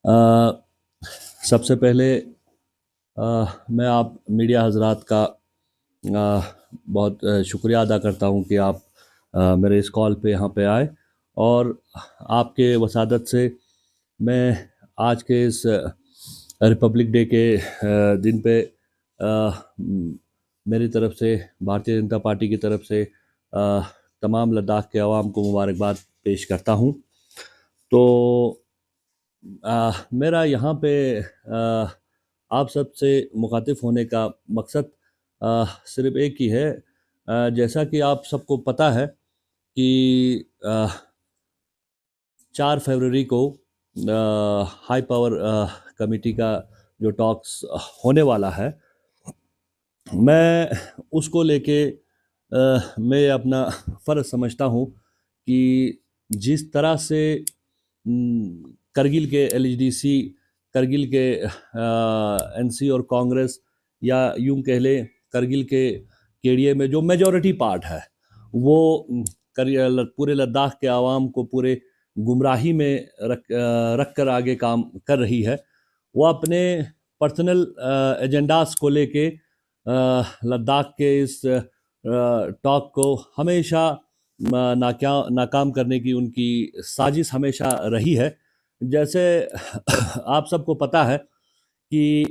अ, सबसे पहले मैं आप मीडिया हज़रात का बहुत शुक्रिया अदा करता हूँ कि आप मेरे इस कॉल पे यहाँ पे आए और आपके वसादत से मैं आज के इस रिपब्लिक डे के दिन पे मेरी तरफ से भारतीय जनता पार्टी की तरफ से तमाम लद्दाख के अवाम को मुबारकबाद पेश करता हूँ। तो मेरा यहाँ पे आप सबसे मुखातिब होने का मकसद सिर्फ़ एक ही है। जैसा कि आप सबको पता है कि 4 फ़रवरी को हाई पावर कमिटी का जो टॉक्स होने वाला है, मैं उसको लेके मैं अपना फ़र्ज़ समझता हूँ कि जिस तरह से करगिल के एलएचडीसी, करगिल के एनसी और कांग्रेस या यूं कह लें करगिल के केडीए में जो मेजॉरिटी पार्ट है वो पूरे लद्दाख के आवाम को पूरे गुमराही में रख कर आगे काम कर रही है। वो अपने पर्सनल एजेंडास को लेके लद्दाख के इस टॉक को हमेशा नाकाम करने की उनकी साजिश हमेशा रही है। जैसे आप सबको पता है कि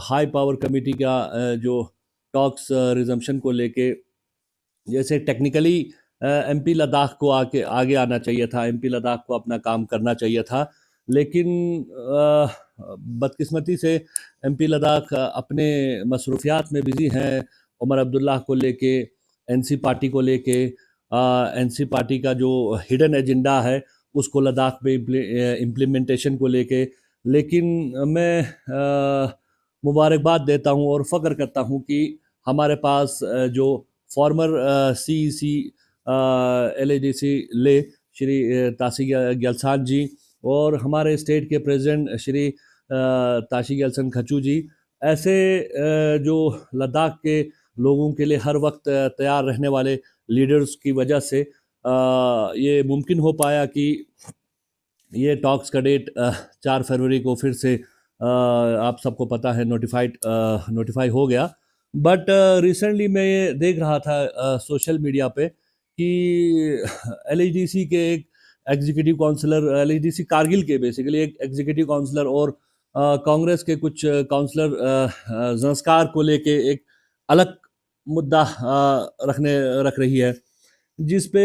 हाई पावर कमेटी का जो टॉक्स रिजम्पशन को लेके जैसे टेक्निकली एमपी लद्दाख को आगे आना चाहिए था, एमपी लद्दाख को अपना काम करना चाहिए था, लेकिन बदकिस्मती से एमपी लद्दाख अपने मसरूफियात में बिजी हैं। उमर अब्दुल्ला को लेके, एनसी पार्टी को लेके, एनसी पार्टी का जो हिडन एजेंडा है उसको लद्दाख में इम्प्लीमेंटेशन को लेके। लेकिन मैं मुबारकबाद देता हूँ और फ़ख्र करता हूँ कि हमारे पास जो फॉर्मर सीईसी एलएडीसी ले श्री ताशी गलसान जी और हमारे स्टेट के प्रेसिडेंट श्री ताशी गलसन खचू जी, ऐसे जो लद्दाख के लोगों के लिए हर वक्त तैयार रहने वाले लीडर्स की वजह से ये मुमकिन हो पाया कि ये टॉक्स का डेट 4 फरवरी को फिर से आप सबको पता है नोटिफाई हो गया। बट रिसेंटली मैं ये देख रहा था सोशल मीडिया पे कि एलएचडीसी के एक एग्जीक्यूटिव काउंसलर, एलएचडीसी कारगिल के बेसिकली एक एग्जीक्यूटिव काउंसलर और कांग्रेस के कुछ काउंसलर ज़ंस्कार को लेके एक अलग मुद्दा रख रही है, जिस पे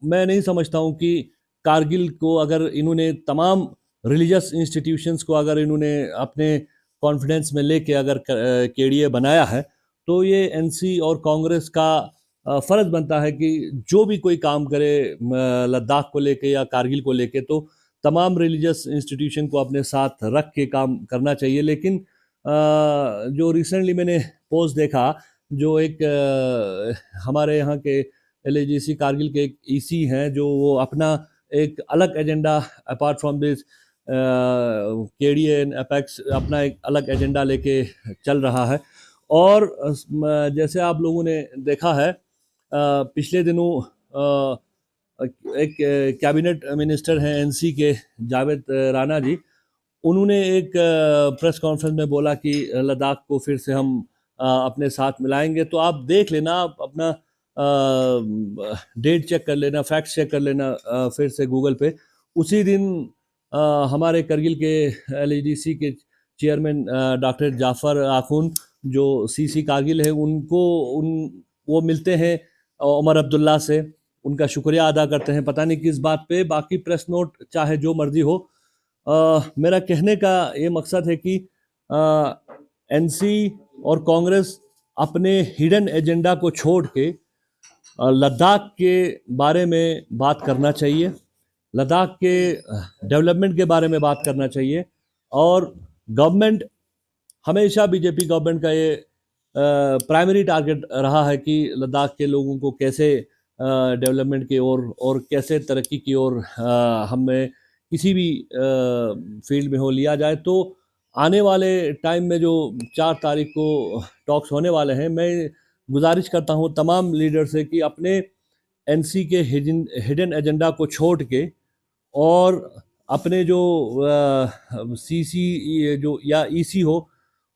मैं नहीं समझता हूँ कि कारगिल को अगर इन्होंने तमाम रिलीजियस इंस्टीट्यूशंस को अगर इन्होंने अपने कॉन्फिडेंस में लेके अगर केडीए बनाया है, तो ये एनसी और कांग्रेस का फ़र्ज़ बनता है कि जो भी कोई काम करे लद्दाख को लेके या कारगिल को लेके, तो तमाम रिलीजियस इंस्टीट्यूशन को अपने साथ रख के काम करना चाहिए। लेकिन जो रिसेंटली मैंने पोस्ट देखा, जो एक हमारे यहाँ के एलएचडीसी कारगिल के एक ईसी हैं, जो वो अपना एक अलग agenda apart from this KDA and apex अपना एक अलग एजेंडा लेके चल रहा है। और जैसे आप लोगों ने देखा है पिछले दिनों एक कैबिनेट मिनिस्टर हैं एनसी के जावेद राणा जी, उन्होंने एक प्रेस कॉन्फ्रेंस में बोला कि लद्दाख को फिर से हम अपने साथ मिलाएंगे। तो आप देख लेना, आप अपना डेट चेक कर लेना, फैक्ट्स चेक कर लेना फिर से गूगल पे। उसी दिन हमारे करगिल के एलएचडीसी के चेयरमैन डॉक्टर जाफ़र आखून जो सीसी कारगिल है, वो मिलते हैं उमर अब्दुल्ला से, उनका शुक्रिया अदा करते हैं, पता नहीं किस बात पे। बाकी प्रेस नोट चाहे जो मर्जी हो, मेरा कहने का ये मकसद है कि एनसी और कांग्रेस अपने हिडन एजेंडा को छोड़ के लद्दाख के बारे में बात करना चाहिए, लद्दाख के डेवलपमेंट के बारे में बात करना चाहिए। और गवर्नमेंट हमेशा बीजेपी गवर्नमेंट का ये प्राइमरी टारगेट रहा है कि लद्दाख के लोगों को कैसे डेवलपमेंट की ओर और कैसे तरक्की की ओर हमें किसी भी फील्ड में हो लिया जाए। तो आने वाले टाइम में जो 4 तारीख को टॉक्स होने वाले हैं, मैं गुजारिश करता हूँ तमाम लीडर से कि अपने एनसी के हिडन एजेंडा को छोड़ के और अपने जो सीसी जो या ईसी हो,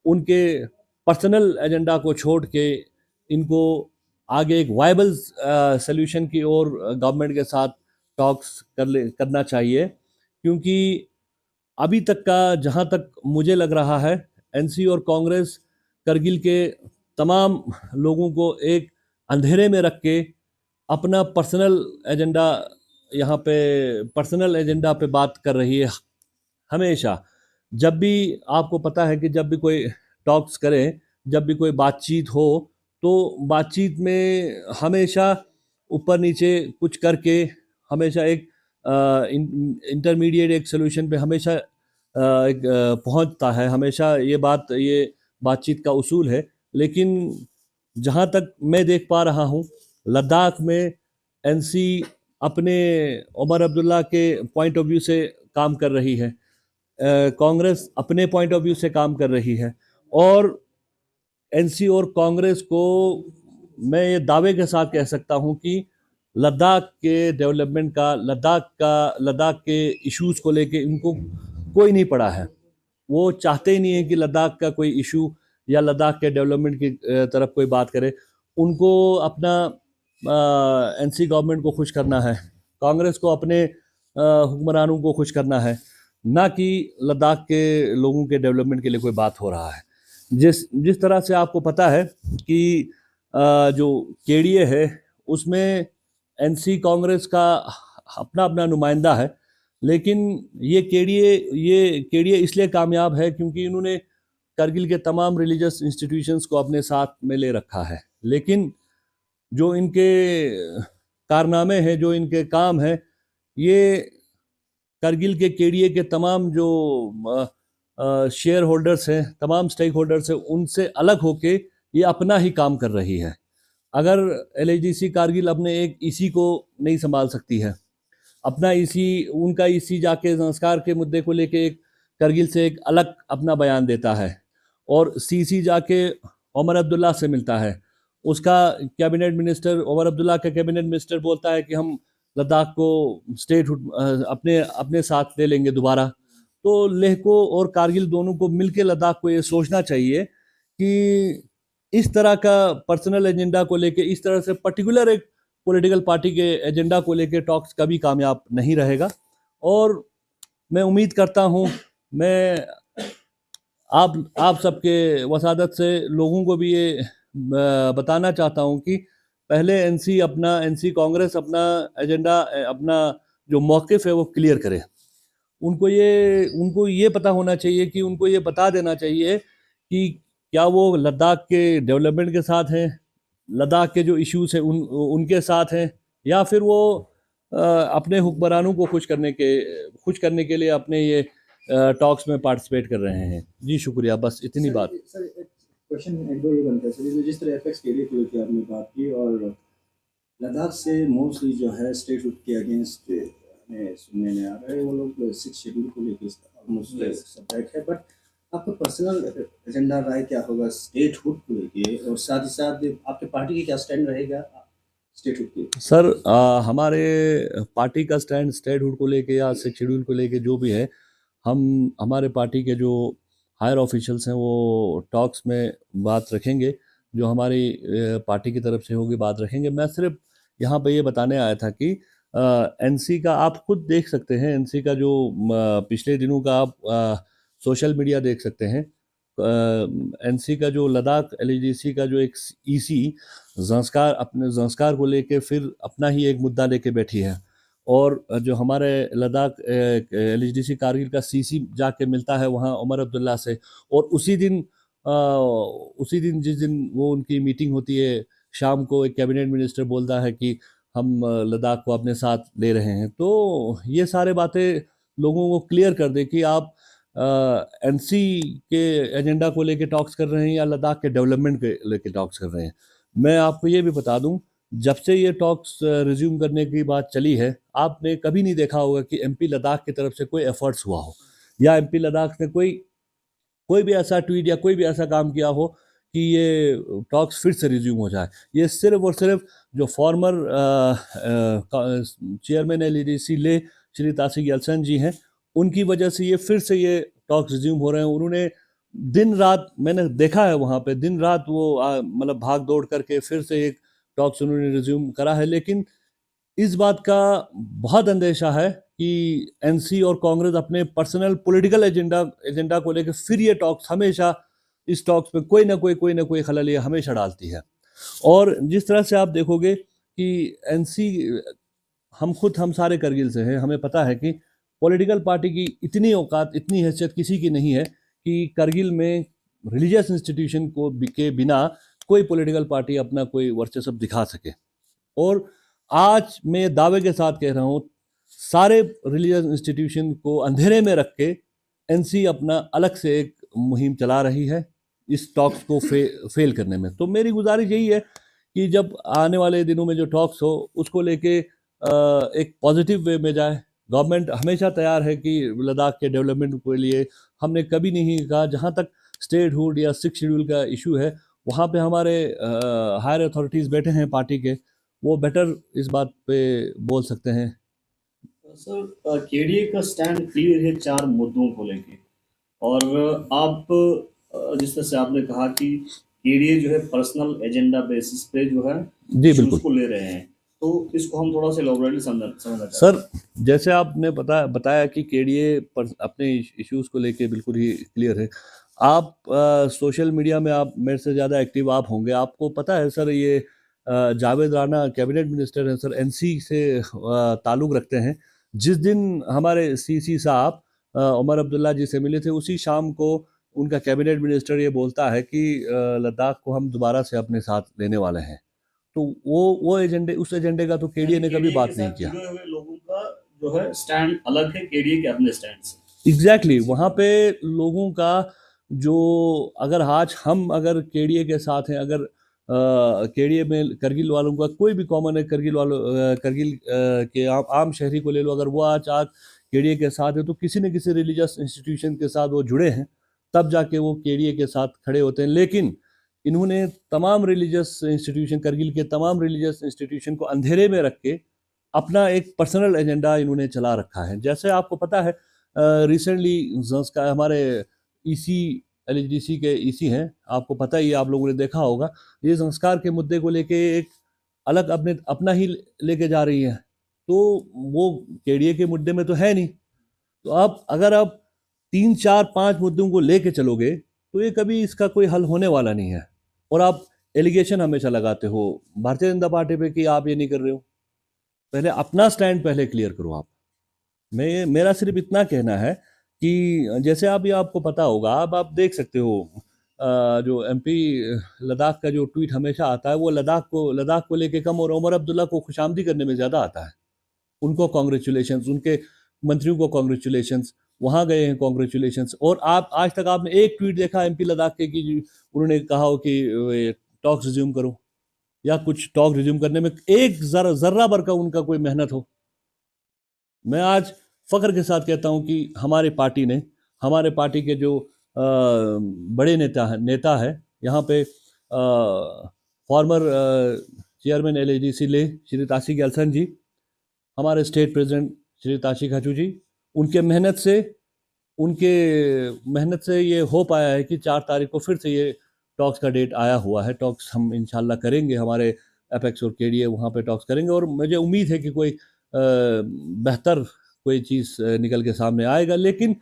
उनके पर्सनल एजेंडा को छोड़ के इनको आगे एक वायबल सॉल्यूशन की ओर गवर्नमेंट के साथ टॉक्स करना चाहिए, क्योंकि अभी तक का जहाँ तक मुझे लग रहा है, एनसी और कांग्रेस करगिल के तमाम लोगों को एक अंधेरे में रख के अपना पर्सनल एजेंडा पे बात कर रही है हमेशा। जब भी आपको पता है कि जब भी कोई टॉक्स करें, जब भी कोई बातचीत हो, तो बातचीत में हमेशा ऊपर नीचे कुछ करके हमेशा एक इंटरमीडिएट एक सोल्यूशन पे हमेशा पहुंचता है। हमेशा ये बातचीत का उसूल है। लेकिन जहाँ तक मैं देख पा रहा हूँ, लद्दाख में एनसी अपने उमर अब्दुल्ला के पॉइंट ऑफ व्यू से काम कर रही है, कांग्रेस अपने पॉइंट ऑफ व्यू से काम कर रही है, और एनसी और कांग्रेस को मैं ये दावे के साथ कह सकता हूं कि लद्दाख के डेवलपमेंट का, लद्दाख के इश्यूज को लेके इनको कोई नहीं पड़ा है। वो चाहते ही नहीं है कि लद्दाख का कोई इशू या लद्दाख के डेवलपमेंट की तरफ कोई बात करे। उनको अपना एनसी गवर्नमेंट को खुश करना है, कांग्रेस को अपने हुक्मरानों को खुश करना है, ना कि लद्दाख के लोगों के डेवलपमेंट के लिए कोई बात हो रहा है। जिस जिस तरह से आपको पता है कि जो केडीए है, उसमें एनसी कांग्रेस का अपना अपना नुमाइंदा है, लेकिन ये केडीए इसलिए कामयाब है क्योंकि इन्होंने करगिल के तमाम रिलीजियस इंस्टीट्यूशंस को अपने साथ में ले रखा है। लेकिन जो इनके कारनामे हैं, जो इनके काम हैं, ये करगिल के केडीए के तमाम जो शेयर होल्डर्स हैं, तमाम स्टेक होल्डर्स हैं, उनसे अलग होके ये अपना ही काम कर रही है। अगर एलएचडीसी कारगिल अपने एक ईसी को नहीं संभाल सकती है, अपना ईसी, उनका ईसी जाके संस्कार के मुद्दे को लेके एक करगिल से एक अलग अपना बयान देता है, और सीसी जाके उमर अब्दुल्ला से मिलता है, उसका कैबिनेट मिनिस्टर, उमर अब्दुल्ला का कैबिनेट मिनिस्टर बोलता है कि हम लद्दाख को स्टेट अपने अपने साथ ले लेंगे दोबारा। तो लेह को और कारगिल दोनों को मिलके लद्दाख को ये सोचना चाहिए कि इस तरह का पर्सनल एजेंडा को लेके, इस तरह से पर्टिकुलर एक पॉलिटिकल पार्टी के एजेंडा को लेके टॉक्स कभी कामयाब नहीं रहेगा। और मैं उम्मीद करता हूँ, मैं आप सबके वसादत से लोगों को भी ये बताना चाहता हूँ कि पहले एनसी कांग्रेस अपना एजेंडा, अपना जो मौक़िफ़ है वो क्लियर करे। उनको ये पता होना चाहिए कि उनको ये बता देना चाहिए कि क्या वो लद्दाख के डेवलपमेंट के साथ हैं, लद्दाख के जो इश्यूज हैं उनके साथ हैं, या फिर वो अपने हुक्मरानों को खुश करने के लिए अपने ये टॉक्स में पार्टिसिपेट कर रहे हैं। जी शुक्रिया, बस इतनी बात। सर एक क्वेश्चन एक दो ये बनता है सर, जिस तरह एपेक्स के लिए आपने बात की, और लद्दाख से मोस्टली जो है स्टेट हुड के अगेंस्ट हमें सुनने में आ रहा है, वो लोग 6 शेड्यूल को लेकर ऑलमोस्ट सब्जेक्ट है। बट आपका पर्सनल एजेंडा राय क्या होगा स्टेट हुड को लेके, और साथ ही साथ आपके पार्टी की क्या स्टैंड रहेगा स्टेट हुड के? सर, हमारे पार्टी का स्टैंड स्टेट हुड को लेके या 6 शेड्यूल को लेके जो भी है, हमारे पार्टी के जो हायर ऑफिशियल्स हैं वो टॉक्स में बात रखेंगे, जो हमारी पार्टी की तरफ से होगी बात रखेंगे। मैं सिर्फ यहाँ पे ये बताने आया था कि एनसी का आप खुद देख सकते हैं, एनसी का जो पिछले दिनों का आप सोशल मीडिया देख सकते हैं। एनसी का जो लद्दाख एलएचडीसी का जो एक ईसी अपने संस्कार को लेके फिर अपना ही एक मुद्दा लेके बैठी है, और जो हमारे लद्दाख एलएचडीसी कारगिल का सीसी जाके मिलता है वहाँ उमर अब्दुल्ला से, और उसी दिन जिस दिन वो उनकी मीटिंग होती है, शाम को एक कैबिनेट मिनिस्टर बोलता है कि हम लद्दाख को अपने साथ ले रहे हैं। तो ये सारे बातें लोगों को क्लियर कर दे कि आप एनसी के एजेंडा को लेके टॉक्स कर रहे हैं या लद्दाख के डेवलपमेंट के लेके टॉक्स कर रहे हैं। मैं आपको ये भी बता दूं, जब से ये टॉक्स रिज्यूम करने की बात चली है, आपने कभी नहीं देखा होगा कि एमपी लद्दाख की तरफ से कोई एफर्ट्स हुआ हो, या एमपी लद्दाख ने कोई भी ऐसा ट्वीट या कोई भी ऐसा काम किया हो कि ये टॉक्स फिर से रिज्यूम हो जाए। ये सिर्फ और सिर्फ जो फॉर्मर चेयरमैन एलईडीसी ले श्री तासिक यल्सन जी हैं, उनकी वजह से ये फिर से ये टॉक्स रिज्यूम हो रहे हैं। उन्होंने दिन रात, मैंने देखा है वहाँ पे, दिन रात वो मतलब भाग दौड़ करके फिर से एक टॉक्स उन्होंने रिज्यूम करा है। लेकिन इस बात का बहुत अंदेशा है कि एनसी और कांग्रेस अपने पर्सनल पॉलिटिकल एजेंडा को लेकर फिर ये टॉक्स, हमेशा इस टॉक्स में कोई ना कोई खलल ये हमेशा डालती है। और जिस तरह से आप देखोगे कि एनसी, हम सारे करगिल से हैं, हमें पता है कि पॉलिटिकल पार्टी की इतनी औकात, इतनी हैसियत किसी की नहीं है कि करगिल में रिलीजियस इंस्टीट्यूशन के बिना कोई पॉलिटिकल पार्टी अपना कोई वर्चस्व दिखा सके। और आज मैं दावे के साथ कह रहा हूँ, सारे रिलीजियस इंस्टीट्यूशन को अंधेरे में रख के एनसी अपना अलग से एक मुहिम चला रही है इस टॉक्स को फेल करने में। तो मेरी गुजारिश यही है कि जब आने वाले दिनों में जो टॉक्स हो उसको लेके एक पॉजिटिव वे में जाए। गवर्नमेंट हमेशा तैयार है कि लद्दाख के डेवलपमेंट के लिए, हमने कभी नहीं कहा, जहाँ तक स्टेटहुड या 6 शेड्यूल का इशू है वहाँ पे हमारे हायर अथॉरिटीज़ बैठे हैं पार्टी के, वो बेटर इस बात पे बोल सकते हैं। सर, केडीए का स्टैंड क्लियर है 4 मुद्दों को लेके, और आप जिस तरह से आपने कहा कि केडीए जो है पर्सनल एजेंडा बेसिस पे जो है जी बिल्कुल को ले रहे हैं, तो इसको हम थोड़ा सा एलॉबरेटली समझना चाहते हैं। सर, जैसे आपने बताया कि केडीए अपने इश्यूज को लेके बिल्कुल ही क्लियर है। आप सोशल मीडिया में आप मेरे से ज़्यादा एक्टिव आप होंगे, आपको पता है सर, ये जावेद राणा कैबिनेट मिनिस्टर हैं सर, एनसी से ताल्लुक़ रखते हैं। जिस दिन हमारे सीसी साहब उमर अब्दुल्ला जी से मिले थे, उसी शाम को उनका कैबिनेट मिनिस्टर ये बोलता है कि लद्दाख को हम दोबारा से अपने साथ लेने वाले हैं। तो वो एजेंडे, उस एजेंडे का तो केडीए ने कभी बात नहीं किया। लोगों का जो है स्टैंड अलग है केडीए के अपने स्टैंड से। एग्जैक्टली, वहाँ पे लोगों का जो, अगर आज हम अगर केडीए के साथ हैं, अगर केडीए में करगिल वालों का कोई भी कॉमन है, करगिल के आम शहरी को ले लो, अगर वो आज केडीए के साथ है तो किसी न किसी रिलीजियस इंस्टीट्यूशन के साथ वो जुड़े हैं, तब जाके वो केडीए के साथ खड़े होते हैं। लेकिन इन्होंने तमाम रिलीजियस इंस्टीट्यूशन, करगिल के तमाम रिलीजियस इंस्टीट्यूशन को अंधेरे में रख के अपना एक पर्सनल एजेंडा इन्होंने चला रखा है। जैसे आपको पता है, रिसेंटली हमारे ईसी, एलएचडीसी के ईसी हैं, आपको पता ही, आप लोगों ने देखा होगा, ये संस्कार के मुद्दे को लेके एक अलग अपना ही लेके जा रही है। तो वो केडीए के मुद्दे में तो है नहीं। तो अगर आप 3, 4, 5 मुद्दों को लेके चलोगे तो ये कभी इसका कोई हल होने वाला नहीं है। और आप एलिगेशन हमेशा लगाते हो भारतीय जनता पार्टी पे कि आप ये नहीं कर रहे हो। पहले अपना स्टैंड पहले क्लियर करो आप। मेरा सिर्फ इतना कहना है कि जैसे आपको पता होगा, आप देख सकते हो, जो एमपी लद्दाख का जो ट्वीट हमेशा आता है, वो लद्दाख को लेके कम और उमर अब्दुल्ला को खुशामदी करने में ज़्यादा आता है। उनको कॉन्ग्रेचुलेशंस, उनके मंत्रियों को कॉन्ग्रेचुलेशंस, वहाँ गए हैं कॉन्ग्रेचुलेशंस। और आप आज तक आपने एक ट्वीट देखा एमपी लद्दाख के कि उन्होंने कहा हो कि टॉक्स रिज्यूम करो, या कुछ टॉक रिज्यूम करने में एक जर्रा भर का उनका कोई मेहनत हो। मैं आज फख्र के साथ कहता हूं कि हमारे पार्टी के जो बड़े नेता है यहाँ पे, फॉर्मर चेयरमैन एलएचडीसी ले श्री ताशी गैल्सन जी, हमारे स्टेट प्रेसिडेंट श्री ताशी खाचू जी, उनके मेहनत से ये हो पाया है कि 4 तारीख को फिर से ये टॉक्स का डेट आया हुआ है। टॉक्स हम इंशाल्लाह करेंगे, हमारे एपेक्स और केडीए वहाँ पे टॉक्स करेंगे, और मुझे उम्मीद है कि कोई बेहतर कोई चीज़ निकल के सामने आएगा। लेकिन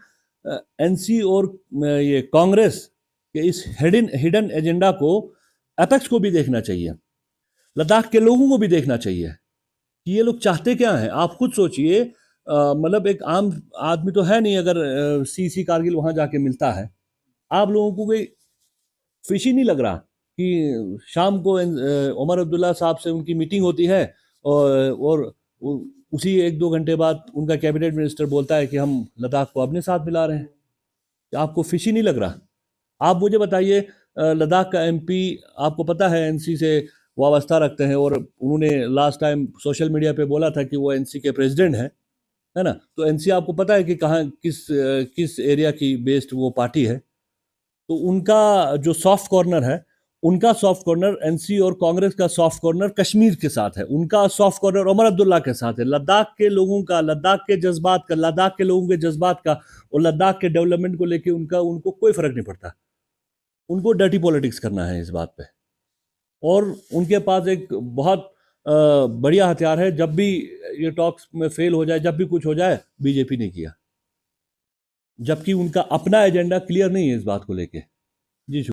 एनसी और ये कांग्रेस के इस हिडन एजेंडा को एपेक्स को भी देखना चाहिए, लद्दाख के लोगों को भी देखना चाहिए कि ये लोग चाहते क्या हैं। आप खुद सोचिए, मतलब एक आम आदमी तो है नहीं, अगर सीसी कारगिल वहाँ जाके मिलता है, आप लोगों को कोई फिश ही नहीं लग रहा कि शाम को उमर अब्दुल्ला साहब से उनकी मीटिंग होती है और उसी 1-2 घंटे बाद उनका कैबिनेट मिनिस्टर बोलता है कि हम लद्दाख को अपने साथ मिला रहे हैं। आपको फिश ही नहीं लग रहा? आप मुझे बताइए, लद्दाख का एमपी आपको पता है एनसी से वाबस्ता रखते हैं, और उन्होंने लास्ट टाइम सोशल मीडिया पे बोला था कि वो एनसी के प्रेसिडेंट है ना। तो एनसी आपको पता है कि कहाँ, किस एरिया की बेस्ड वो पार्टी है। तो उनका जो सॉफ्ट कॉर्नर है उनका सॉफ्ट कॉर्नर एनसी और कांग्रेस का सॉफ्ट कॉर्नर कश्मीर के साथ है, उनका सॉफ्ट कॉर्नर उमर अब्दुल्ला के साथ है। लद्दाख के लोगों का, लद्दाख के जज्बात का, लद्दाख के लोगों के जज्बात का और लद्दाख के डेवलपमेंट को लेके उनको कोई फर्क नहीं पड़ता। उनको डर्टी पॉलिटिक्स करना है इस बात पे, और उनके पास एक बहुत बढ़िया हथियार है। जब भी ये टॉक्स में फेल हो जाए, जब भी कुछ हो जाए, बीजेपी ने किया, जबकि उनका अपना एजेंडा क्लियर नहीं है इस बात को लेके। जी।